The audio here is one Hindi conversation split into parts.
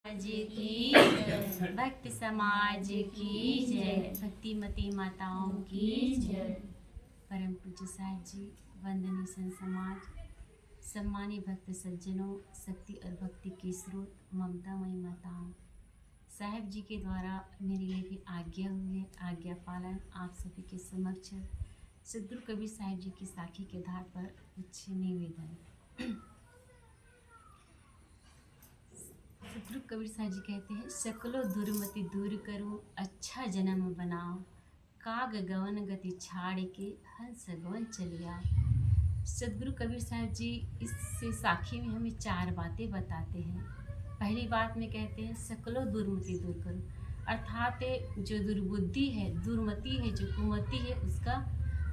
जी की जय। भक्त समाज की जय। भक्तिमती माताओं की जय। परम पूज्य साहिब जी, वंदनीय संत समाज, सम्मानित भक्त सज्जनों, शक्ति और भक्ति के स्रोत, ममतामयी माताओं, साहिब जी के द्वारा मेरे लिए भी आज्ञा हुई है, आज्ञा पालन आप सभी के समक्ष सद्गुरु कबीर साहिब जी की साखी के आधार पर कुछ निवेदन। सद्गुरु कबीर साहब जी कहते हैं, सकलो दुर्मति दूर करो, अच्छा जन्म बनाओ, काग गवन गति छाड़ के हंस गवन चलिया। सद्गुरु कबीर साहब जी इस साखी में हमें 4 बातें बताते हैं। पहली बात में कहते हैं सकलो दुर्मति दूर करो, अर्थात जो दुर्बुद्धि है, दुर्मति है, जो कुमति है, उसका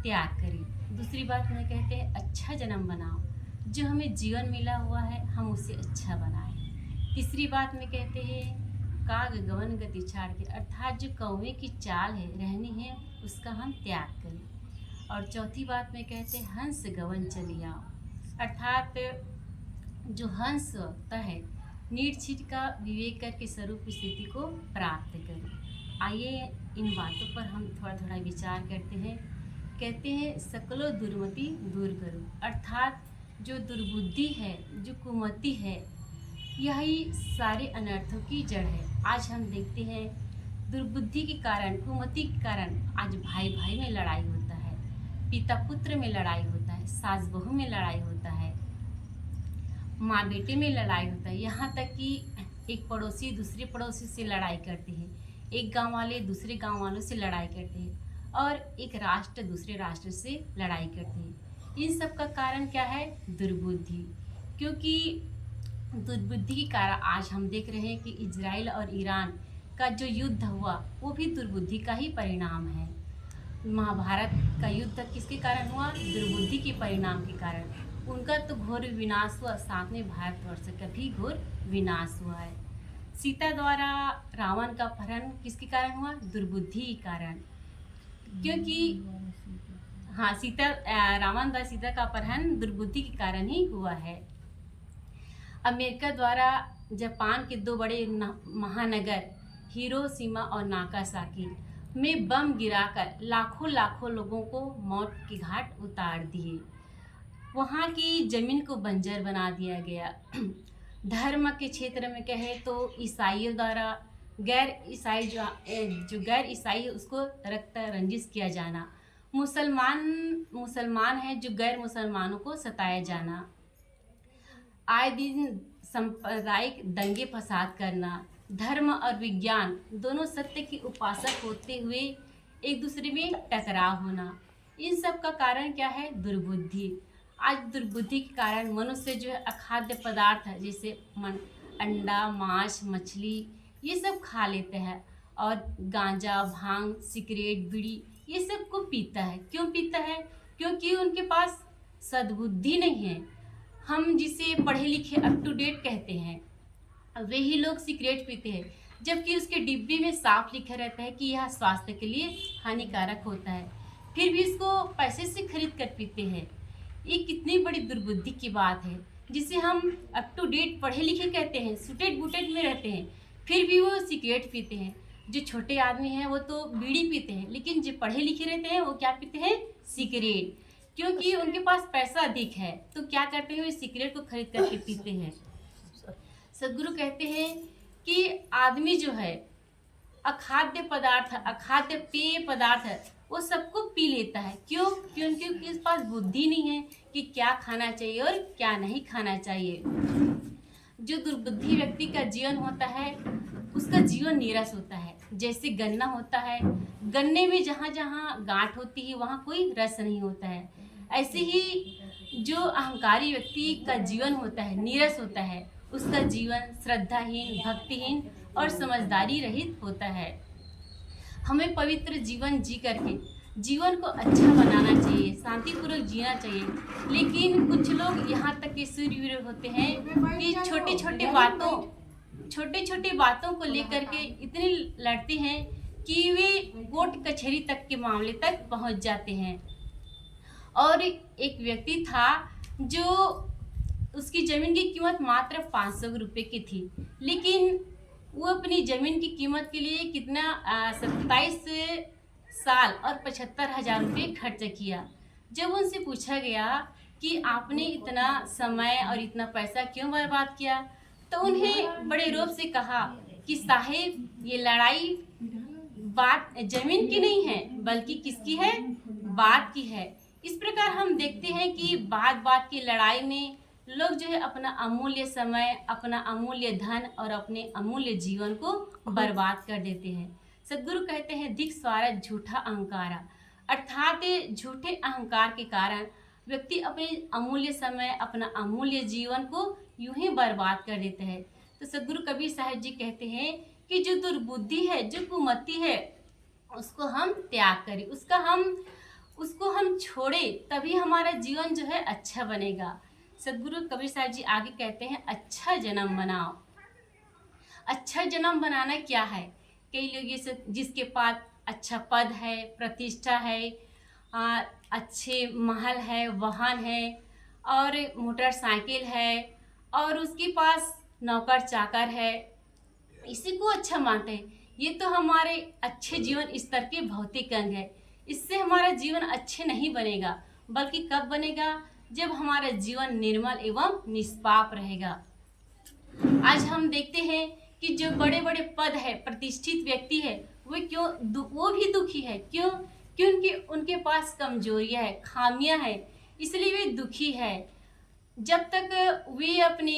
त्याग करें। दूसरी बात में कहते हैं अच्छा जन्म बनाओ, जो हमें जीवन मिला हुआ है हम उसे अच्छा बनाएं। तीसरी बात में कहते हैं काग गवन गति छाड़ के, अर्थात जो कौवे की चाल है, रहनी है, उसका हम त्याग करें। और चौथी बात में कहते हैं हंस गवन चली आओ, अर्थात जो हंस होता है नीड का विवेक करके स्वरूप स्थिति को प्राप्त करें। आइए इन बातों पर हम थोड़ा थोड़ा विचार करते हैं। कहते हैं सकलो दुर्मति दूर करो, अर्थात जो दुर्बुद्धि है, जो कुमति है, यही सारे अनर्थों की जड़ है। आज हम देखते हैं दुर्बुद्धि के कारण, कुमति के कारण आज भाई भाई में लड़ाई होता है, पिता पुत्र में लड़ाई होता है, सास बहू में लड़ाई होता है, माँ बेटे में लड़ाई होता है, यहाँ तक कि एक पड़ोसी दूसरे पड़ोसी से लड़ाई करते हैं, एक गांव वाले दूसरे गांव वालों से लड़ाई करते हैं, और एक राष्ट्र दूसरे राष्ट्र से लड़ाई करते हैं। इन सब का कारण क्या है? दुर्बुद्धि। क्योंकि दुर्बुद्धि के कारण आज हम देख रहे हैं कि इजराइल और ईरान का जो युद्ध हुआ वो भी दुर्बुद्धि का ही परिणाम है। महाभारत का युद्ध किसके कारण हुआ? दुर्बुद्धि के परिणाम के कारण। उनका तो घोर विनाश हुआ, साथ में भारतवर्ष का भी घोर विनाश हुआ है। सीता द्वारा रावण का अपहरण किसके कारण हुआ? दुर्बुद्धि के कारण। क्योंकि रावण द्वारा सीता का अपहरण दुर्बुद्धि के कारण ही हुआ है। अमेरिका द्वारा जापान के 2 बड़े महानगर हिरोशिमा और नागासाकी में बम गिराकर लाखों लाखों लोगों को मौत के घाट उतार दिए। वहाँ की जमीन को बंजर बना दिया गया। धर्म के क्षेत्र में कहे तो ईसाइयों द्वारा गैर ईसाई है उसको रक्त रंजिश किया जाना, मुसलमान है जो गैर मुसलमानों को सताया जाना, आए दिन सांप्रदायिक दंगे फसाद करना, धर्म और विज्ञान दोनों सत्य की उपासक होते हुए एक दूसरे में टकराव होना, इन सब का कारण क्या है? दुर्बुद्धि। आज दुर्बुद्धि के कारण मनुष्य जो है अखाद्य पदार्थ है, जैसे अंडा, मांस, मछली, ये सब खा लेते हैं, और गांजा, भांग, सिगरेट, बीड़ी ये सब को पीता है। क्यों पीता है? क्योंकि उनके पास सद्बुद्धि नहीं है। हम जिसे पढ़े लिखे अप टू डेट कहते हैं, वही लोग सिगरेट पीते हैं, जबकि उसके डिब्बे में साफ लिखा रहता है कि यह स्वास्थ्य के लिए हानिकारक होता है, फिर भी इसको पैसे से खरीद कर पीते हैं। ये कितनी बड़ी दुर्बुद्धि की बात है। जिसे हम अप टू डेट पढ़े लिखे कहते हैं, सुटेड बुटेड में रहते हैं, फिर भी वो सिगरेट पीते हैं। जो छोटे आदमी हैं वो तो बीड़ी पीते हैं, लेकिन जो पढ़े लिखे रहते हैं वो क्या पीते हैं? सिगरेट। क्योंकि उनके पास पैसा अधिक है, तो क्या करते हैं? वे सिगरेट को खरीद करके पीते हैं। सद्गुरु कहते हैं कि आदमी जो है अखाद्य पदार्थ, अखाद्य पेय पदार्थ वो सबको पी लेता है। क्यों? क्योंकि उसके पास बुद्धि नहीं है कि क्या खाना चाहिए और क्या नहीं खाना चाहिए। जो दुर्बुद्धि व्यक्ति का जीवन होता है उसका जीवन नीरस होता है। जैसे गन्ना होता है, गन्ने में जहाँ जहाँ गांठ होती है वहाँ कोई रस नहीं होता है। ऐसे ही जो अहंकारी व्यक्ति का जीवन होता है, नीरस होता है, उसका जीवन श्रद्धाहीन, भक्तिहीन और समझदारी रहित होता है। हमें पवित्र जीवन जी करके जीवन को अच्छा बनाना चाहिए, शांतिपूर्वक जीना चाहिए। लेकिन कुछ लोग यहाँ तक के सूरवीर होते हैं कि छोटे छोटे बातों को लेकर के इतने लड़ते हैं कि वे कोर्ट कचहरी तक के मामले तक पहुँच जाते हैं। और एक व्यक्ति था जो उसकी ज़मीन की कीमत मात्र 500 रुपये की थी, लेकिन वो अपनी ज़मीन की कीमत के लिए कितना 27 साल और 75,000 रुपये खर्च किया। जब उनसे पूछा गया कि आपने इतना समय और इतना पैसा क्यों बर्बाद किया, तो उन्हें बड़े रौब से कहा कि साहिब, ये लड़ाई बात ज़मीन की नहीं है, बल्कि किसकी है? बात की है। इस प्रकार हम देखते हैं कि बात-बात की लड़ाई में लोग जो है अपना अमूल्य समय, अपना अमूल्य धन और अपने अमूल्य जीवन को बर्बाद कर देते हैं। सद्गुरु कहते हैं, धिक स्वार्थ झूठा अहंकारा, अर्थात झूठे अहंकार के कारण व्यक्ति अपने अमूल्य समय, अपना अमूल्य जीवन को यूं ही बर्बाद कर देते हैं। तो सद्गुरु कबीर साहब जी कहते हैं कि जो दुर्बुद्धि है, जो कुमति है, उसको हम त्याग करें, उसको हम छोड़ें, तभी हमारा जीवन जो है अच्छा बनेगा। सद्गुरु कबीर साहब जी आगे कहते हैं, अच्छा जन्म बनाओ। अच्छा जन्म बनाना क्या है? कई लोग ये सब, जिसके पास अच्छा पद है, प्रतिष्ठा है, अच्छे महल है, वाहन है और मोटरसाइकिल है और उसके पास नौकर चाकर है, इसी को अच्छा मानते हैं। ये तो हमारे अच्छे जीवन स्तर के भौतिक अंग है। इससे हमारा जीवन अच्छे नहीं बनेगा, बल्कि कब बनेगा? जब हमारा जीवन निर्मल एवं निष्पाप रहेगा। आज हम देखते हैं कि जो बड़े बड़े पद है, प्रतिष्ठित व्यक्ति है, वो भी दुखी है। क्यों? क्योंकि उनके पास कमजोरियां है, खामियां है, इसलिए वे दुखी है। जब तक वे अपने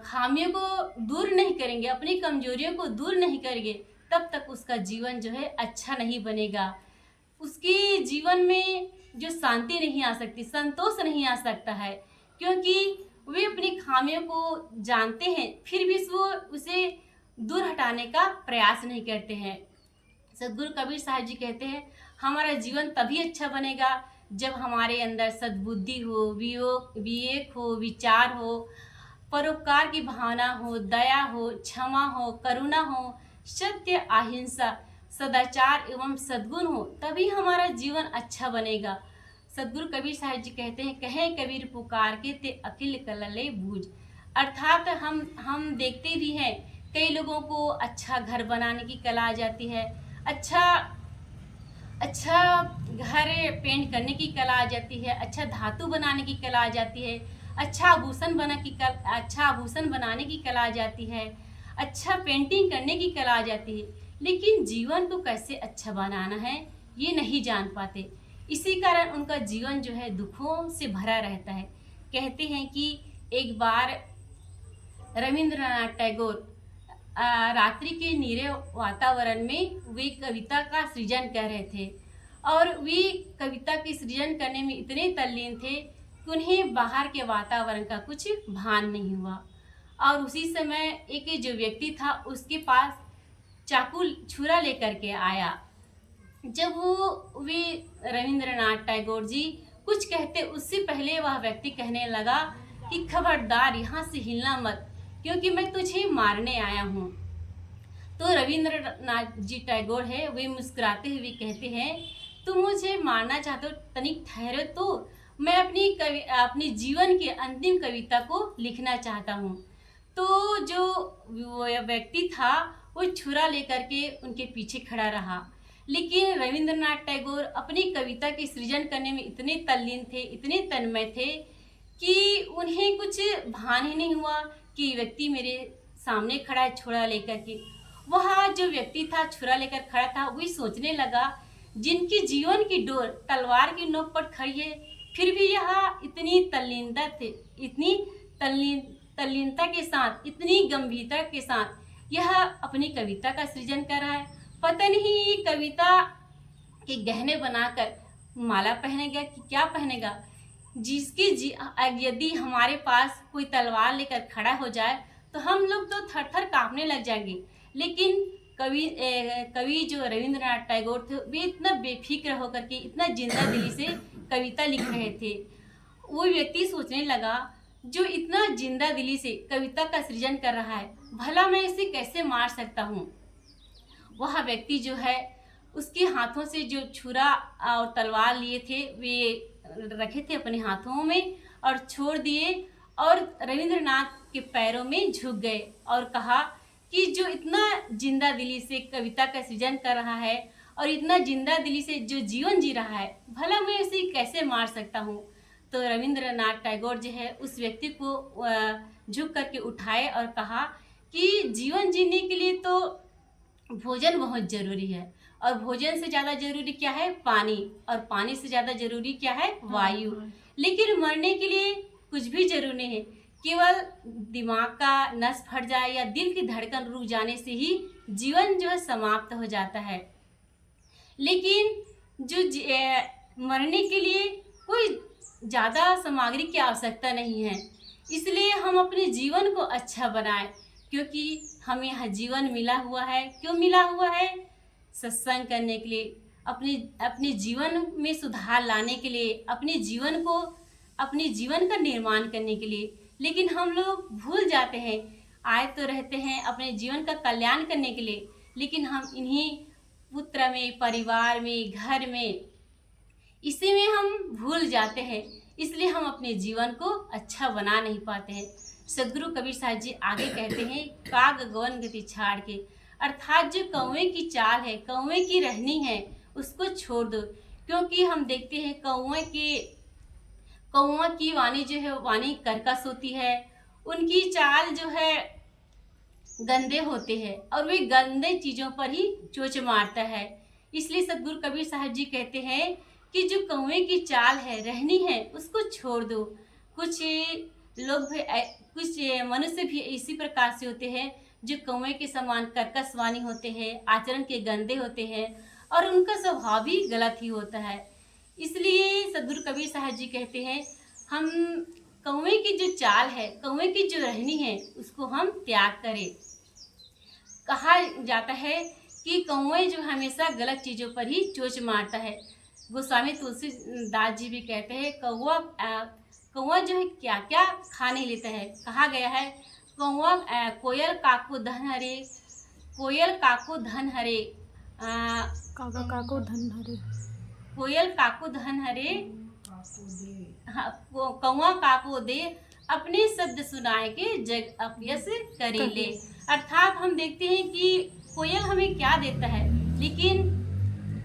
खामियों को दूर नहीं करेंगे, अपनी कमजोरियों को दूर नहीं करेंगे, तब तक उसका जीवन जो है अच्छा नहीं बनेगा। उसके जीवन में जो शांति नहीं आ सकती, संतोष नहीं आ सकता है, क्योंकि वे अपनी खामियों को जानते हैं, फिर भी वो उसे दूर हटाने का प्रयास नहीं करते हैं। सद्गुरु कबीर साहब जी कहते हैं, हमारा जीवन तभी अच्छा बनेगा जब हमारे अंदर सद्बुद्धि हो, विवेक हो, विचार हो, परोपकार की भावना हो, दया हो, क्षमा हो, करुणा हो, सत्य, अहिंसा, सदाचार एवं सद्गुण हो, तभी हमारा जीवन अच्छा बनेगा। सद्गुरु कबीर साहब जी कहते हैं, कहे कबीर पुकार के ते अखिल कलले बूझ। अर्थात हम देखते भी हैं, कई लोगों को अच्छा घर बनाने की कला आ जाती है, अच्छा घर पेंट करने की कला आ जाती है, अच्छा धातु बनाने की कला आ जाती है, अच्छा आभूषण बनाने की कला आ जाती है, अच्छा पेंटिंग करने की कला आ जाती है, लेकिन जीवन को कैसे अच्छा बनाना है ये नहीं जान पाते। इसी कारण उनका जीवन जो है दुखों से भरा रहता है। कहते हैं कि एक बार रविंद्रनाथ टैगोर रात्रि के नीरे वातावरण में वे कविता का सृजन कर रहे थे और वे कविता के सृजन करने में इतने तल्लीन थे कि उन्हें बाहर के वातावरण का कुछ भान नहीं हुआ। और उसी समय एक जो व्यक्ति था उसके पास चाकू छुरा लेकर के आया। जब वे रविंद्रनाथ टैगोर जी कुछ कहते, उससे पहले वह व्यक्ति कहने लगा कि खबरदार, यहाँ से हिलना मत, क्योंकि मैं तुझे मारने आया हूँ। तो रविंद्रनाथ जी टैगोर है, वे मुस्कुराते हुए कहते हैं, तुम मुझे मारना चाहते हो, तनिक ठहरो तो, मैं अपनी जीवन की अंतिम कविता को लिखना चाहता हूँ। तो जो वो व्यक्ति था वो छुरा लेकर के उनके पीछे खड़ा रहा, लेकिन रविंद्रनाथ टैगोर अपनी कविता के सृजन करने में इतने तल्लीन थे, इतने तन्मय थे कि उन्हें कुछ भान ही नहीं हुआ कि व्यक्ति मेरे सामने खड़ा है छुरा लेकर के। वह जो व्यक्ति था छुरा लेकर खड़ा था, वही सोचने लगा, जिनकी जीवन की डोर तलवार की नोक पर खड़ी है, फिर भी यह इतनी तल्लीनता के साथ, इतनी गंभीरता के साथ यह अपनी कविता का सृजन कर रहा है। पता नहीं ये कविता के गहने बनाकर माला पहनेगा कि क्या पहनेगा। यदि हमारे पास कोई तलवार लेकर खड़ा हो जाए तो हम लोग तो थर थर कांपने लग जाएंगे, लेकिन कवि जो रविंद्रनाथ टैगोर थे, वे इतना बेफिक्र होकर के, इतना जिंदा दिली से कविता लिख रहे थे। वो व्यक्ति सोचने लगा, जो इतना जिंदा दिली से कविता का सृजन कर रहा है, भला मैं इसे कैसे मार सकता हूँ। वह व्यक्ति जो है, उसके हाथों से जो छुरा और तलवार लिए थे वे रखे थे अपने हाथों में और छोड़ दिए और रविंद्रनाथ के पैरों में झुक गए और कहा कि जो इतना जिंदा दिली से कविता का सृजन कर रहा है और इतना जिंदा दिली से जो जीवन जी रहा है, भला मैं उसे कैसे मार सकता हूँ। तो रविंद्रनाथ टैगोर जो है उस व्यक्ति को झुक करके उठाए और कहा कि जीवन जीने के लिए तो भोजन बहुत जरूरी है, और भोजन से ज़्यादा जरूरी क्या है? पानी, और पानी से ज़्यादा जरूरी क्या है? वायु। लेकिन मरने के लिए कुछ भी जरूरी नहीं है, केवल दिमाग का नस फट जाए या दिल की धड़कन रुक जाने से ही जीवन जो है समाप्त हो जाता है। लेकिन मरने के लिए कोई ज़्यादा सामग्री की आवश्यकता नहीं है, इसलिए हम अपने जीवन को अच्छा बनाएं, क्योंकि हमें यह जीवन मिला हुआ है। क्यों मिला हुआ है? सत्संग करने के लिए, अपने जीवन में सुधार लाने के लिए, अपने जीवन का निर्माण करने के लिए। लेकिन हम लोग भूल जाते हैं, आए तो रहते हैं अपने जीवन का कल्याण करने के लिए, लेकिन हम इन्हीं पुत्र में, परिवार में, घर में, इसी में हम भूल जाते हैं, इसलिए हम अपने जीवन को अच्छा बना नहीं पाते हैं। सदगुरु कबीर साहब जी आगे कहते हैं, काग गवन गति छाड़ के, अर्थात जो कौवे की चाल है, कौवे की रहनी है, उसको छोड़ दो। क्योंकि हम देखते हैं कौवा की वाणी जो है वाणी कर्कश होती है, उनकी चाल जो है गंदे होते हैं और वे गंदे चीज़ों पर ही चोंच मारता है। इसलिए सदगुरु कबीर साहब जी कहते हैं कि जो कौवे की चाल है, रहनी है, उसको छोड़ दो। कुछ लोग भी कुछ मनुष्य भी इसी प्रकार से होते हैं जो कौवे के समान कर्कश वाणी होते हैं, आचरण के गंदे होते हैं और उनका स्वभाव भी गलत ही होता है। इसलिए सदगुरु कबीर साहब जी कहते हैं, हम कौवे की जो चाल है, कौवे की जो रहनी है, उसको हम त्याग करें। कहा जाता है कि कौवे जो हमेशा गलत चीज़ों पर ही चोंच मारता है। गोस्वामी तुलसीदास जी भी कहते हैं, कौवा जो है क्या क्या खा नहीं लेता है। कहा गया है, कौवा कोयल काको धन हरे, कोयल काको धन हरे, काका काको धन हरे, कोयल काको धन हरे, हाँ, कौवा काको दे, अपने शब्द सुनाए के जग अपयस करे ले। अर्थात हम देखते हैं कि कोयल हमें क्या देता है, लेकिन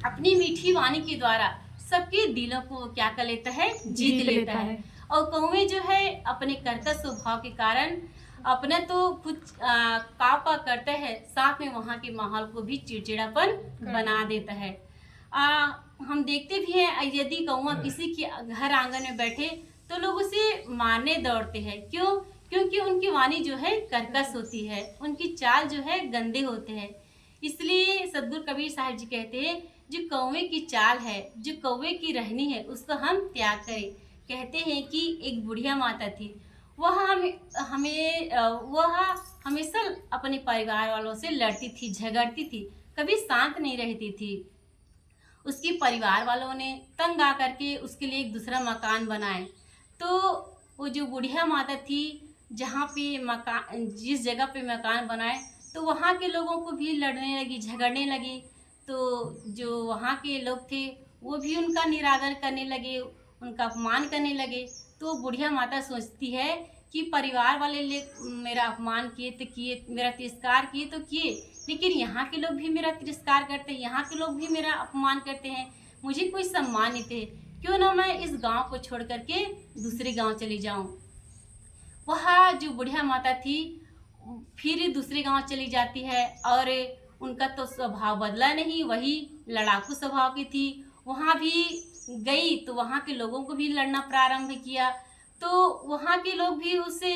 अपनी मीठी वाणी के द्वारा सबके दिलों को क्या कर लेता है? जीत लेता है। और कौवे जो है अपने कर्कश स्वभाव के कारण अपना तो कुछ कापा करता है, साथ में वहाँ के माहौल को भी चिड़चिड़ापन बना देता है। हम देखते भी हैं, यदि कौवा किसी के घर आंगन में बैठे तो लोग उसे मारने दौड़ते हैं। क्यों? क्योंकि उनकी वाणी जो है कर्कश होती है, उनकी चाल जो है गंदे होते हैं। इसलिए सदगुरु कबीर साहब जी कहते हैं, जो कौवे की चाल है, जो कौवे की रहनी है, उसको हम त्याग करें। कहते हैं कि एक बुढ़िया माता थी, वह हमेशा अपने परिवार वालों से लड़ती थी, झगड़ती थी, कभी शांत नहीं रहती थी। उसके परिवार वालों ने तंग आ करके उसके लिए एक दूसरा मकान बनाए। तो वो जो बुढ़िया माता थी, जहाँ पे जिस जगह पे मकान बनाए, तो वहाँ के लोगों को भी लड़ने लगी, झगड़ने लगी। तो जो वहाँ के लोग थे वो भी उनका निरादर करने लगे, उनका अपमान करने लगे। तो बुढ़िया माता सोचती है कि परिवार वाले मेरा अपमान किए तो किए, मेरा तिरस्कार किए तो किए, लेकिन यहाँ के लोग भी मेरा तिरस्कार करते हैं, यहाँ के लोग भी मेरा अपमान करते हैं, मुझे कोई सम्मान नहीं थे। क्यों ना मैं इस गांव को छोड़ करके दूसरे गांव चली जाऊं। वह जो बुढ़िया माता थी फिर दूसरे गांव चली जाती है, और उनका तो स्वभाव बदला नहीं, वही लड़ाकू स्वभाव की थी। वहाँ भी गई तो वहाँ के लोगों को भी लड़ना प्रारंभ किया। तो वहाँ के लोग भी उससे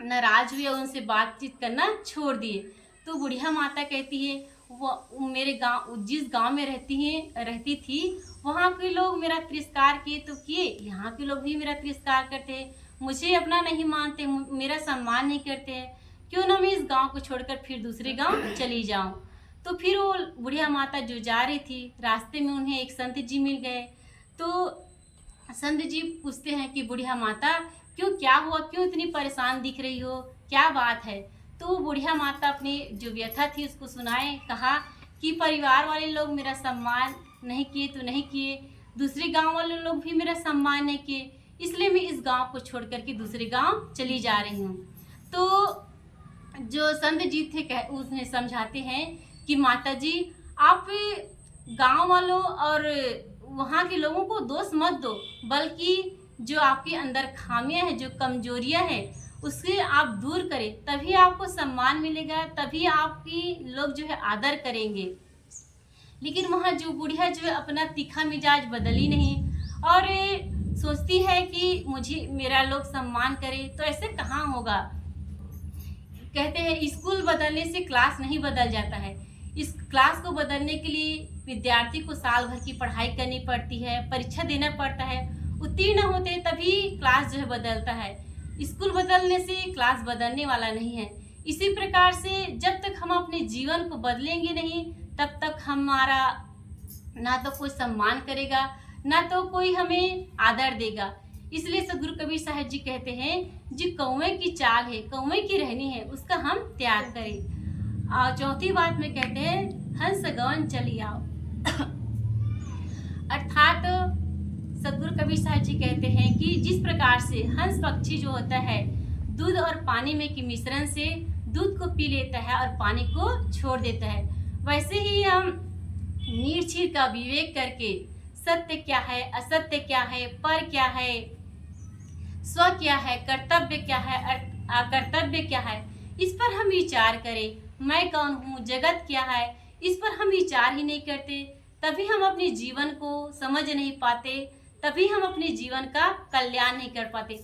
नाराज हुए, उनसे बातचीत करना छोड़ दिए। तो बुढ़िया माता कहती है, वो मेरे गांव, जिस गांव में रहती थी, वहाँ के लोग मेरा तिरस्कार किए तो किए, यहाँ के लोग भी मेरा तिरस्कार करते हैं, मुझे अपना नहीं मानते, मेरा सम्मान नहीं करते हैं। क्यों ना मैं इस गांव को छोड़कर फिर दूसरे गांव चली जाऊं। तो फिर वो बुढ़िया माता जो जा रही थी, रास्ते में उन्हें एक संत जी मिल गए। तो संत जी पूछते हैं कि बुढ़िया माता क्यों, क्या हुआ, क्यों इतनी परेशान दिख रही हो, क्या बात है। तो बुढ़िया माता अपनी जो व्यथा थी उसको सुनाए। कहा कि परिवार वाले लोग मेरा सम्मान नहीं किए तो नहीं किए, दूसरे गांव वाले लोग भी मेरा सम्मान नहीं किए, इसलिए मैं इस गांव को छोड़ करके दूसरे गांव चली जा रही हूँ। तो जो संत जी थे उसने समझाते हैं कि माता जी आप गांव वालों और वहाँ के लोगों को दोष मत दो, बल्कि जो आपके अंदर खामियां हैं, जो कमजोरियां हैं, उसे आप दूर करें, तभी आपको सम्मान मिलेगा, तभी आपकी लोग जो है आदर करेंगे। लेकिन वहाँ जो बुढ़िया जो है अपना तीखा मिजाज बदली नहीं और सोचती है कि मुझे मेरा लोग सम्मान करे, तो ऐसे कहाँ होगा। कहते हैं स्कूल बदलने से क्लास नहीं बदल जाता है। इस क्लास को बदलने के लिए विद्यार्थी को साल भर की पढ़ाई करनी पड़ती है, परीक्षा देना पड़ता है, उत्तीर्ण होते तभी क्लास जो है बदलता है। स्कूल बदलने से क्लास बदलने वाला नहीं है। इसी प्रकार से जब तक हम अपने जीवन को बदलेंगे नहीं, तब तक हमारा ना तो कोई सम्मान करेगा, ना तो कोई हमें आदर देगा। इसलिए सदगुरु कबीर साहब जी कहते हैं, जो कौवे की चाल है, कौवे की रहनी है, उसका हम त्याग करें। और चौथी बात में कहते हैं, हंस गवन चली आओ। अर्थात सदगुरु कबीर साहब जी कहते हैं कि जिस प्रकार से हंस पक्षी जो होता है दूध और पानी में के मिश्रण से दूध को पी लेता है और पानी को छोड़ देता है, वैसे ही हम नीर का विवेक करके सत्य क्या है, असत्य क्या है, पर क्या है, स्व क्या है, कर्तव्य क्या है, अकर्तव्य क्या है, इस पर हम विचार करें। मैं कौन हूँ, जगत क्या है, इस पर हम विचार ही नहीं करते, तभी हम अपने जीवन को समझ नहीं पाते, तभी हम अपने जीवन का कल्याण नहीं कर पाते।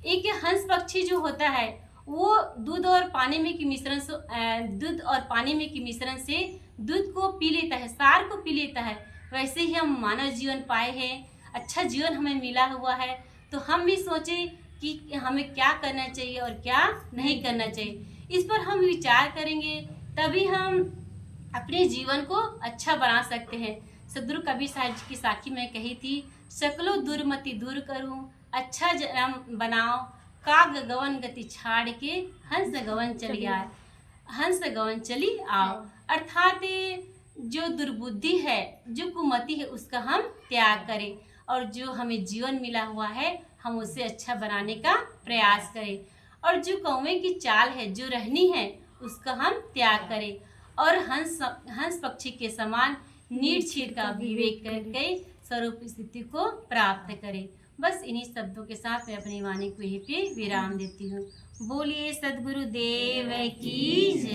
एक हंस पक्षी जो होता है वो दूध और पानी में के मिश्रण से दूध को पी लेता है, सार को पी लेता है। वैसे ही हम मानव जीवन पाए हैं, अच्छा जीवन हमें मिला हुआ है, तो हम भी सोचें कि हमें क्या करना चाहिए और क्या नहीं करना चाहिए। इस पर हम विचार करेंगे, तभी हम अपने जीवन को अच्छा बना सकते हैं। सदगुरु कबीर साहब जी की साखी में कही थी, सकलो दुर्मति दूर करूं, अच्छा जन्म बनाओ, काग गवन गति छाड़ के हंस गवन चली आए, हंस गवन चली आओ। अर्थात जो दुर्बुद्धि है, जो कुमति है, उसका हम त्याग करें और जो हमें जीवन मिला हुआ है हम उसे अच्छा बनाने का प्रयास करें। और जो कौवे की चाल है, जो रहनी है, उसका हम त्याग करें और हंस पक्षी के समान नीर का विवेक करके स्वरूप स्थिति को प्राप्त करें। बस इन्हीं शब्दों के साथ मैं अपनी वाणी को यहीं पे विराम देती हूँ। बोलिए सद्गुरु देव की जय।